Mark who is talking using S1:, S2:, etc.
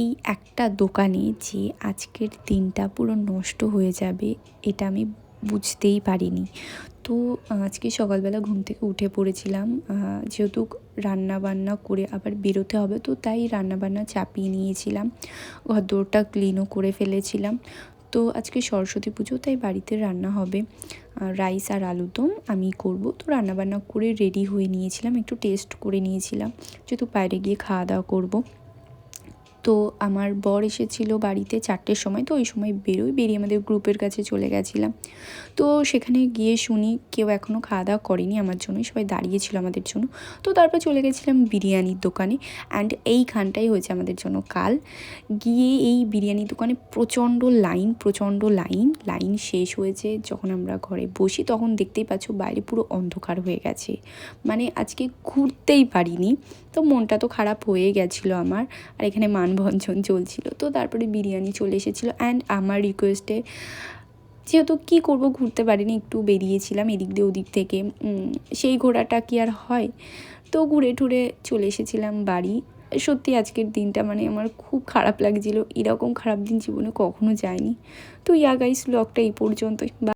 S1: এই একটা দোকানে যে আজকের দিনটা পুরো নষ্ট হয়ে যাবে এটা আমি বুঝতেই পারিনি। তো আজকে সকালবেলা ঘুম থেকে উঠে পড়েছিলাম, যেহেতু রান্না বান্না করে আবার বেরোতে হবে, তো তাই রান্নাবান্না চাপিয়ে নিয়েছিলাম, ঘরদোরটা ক্লিনও করে ফেলেছিলাম। তো আজকে সরস্বতী পুজো, তাই বাড়িতে রান্না হবে রাইস আর আলুদম আমি করব। তো রান্নাবান্না করে রেডি হয়ে নিয়েছিলাম, একটু টেস্ট করে নিয়েছিলাম যেহেতু বাইরে গিয়ে খাওয়া দাওয়া করব। তো আমার বর এসেছিলো বাড়িতে 4টের সময়, তো ওই সময় বেরিয়ে আমাদের গ্রুপের কাছে চলে গেছিলাম। তো সেখানে গিয়ে শুনি কেউ এখনও খাওয়া দাওয়া করেনি আমার জন্যই, সবাই দাঁড়িয়েছিল আমাদের জন্য। তো তারপর চলে গেছিলাম বিরিয়ানির দোকানে, অ্যান্ড এইখানটাই হয়েছে আমাদের জন্য কাল। গিয়ে এই বিরিয়ানির দোকানে প্রচণ্ড লাইন শেষ হয়েছে। যখন আমরা ঘরে বসি তখন দেখতেই পাচ্ছ বাইরে পুরো অন্ধকার হয়ে গেছে, মানে আজকে ঘুরতেই পারিনি। তো মনটা তো খারাপ হয়ে গেছিলো আমার, আর এখানে মানভঞ্জন চলছিল। তো তারপরে বিরিয়ানি চলে এসেছিলো, অ্যান্ড আমার রিকোয়েস্টে যেহেতু কী করব, ঘুরতে পারিনি, একটু বেরিয়েছিলাম এদিক দিয়ে ওদিক থেকে, সেই ঘোরাটা কি আর হয়। তো ঘুরে টুরে চলে এসেছিলাম বাড়ি। সত্যি আজকের দিনটা মানে আমার খুব খারাপ লাগছিলো, এরকম খারাপ দিন জীবনে কখনো যায়নি। তো গাইস, ব্লগটা এই পর্যন্তই।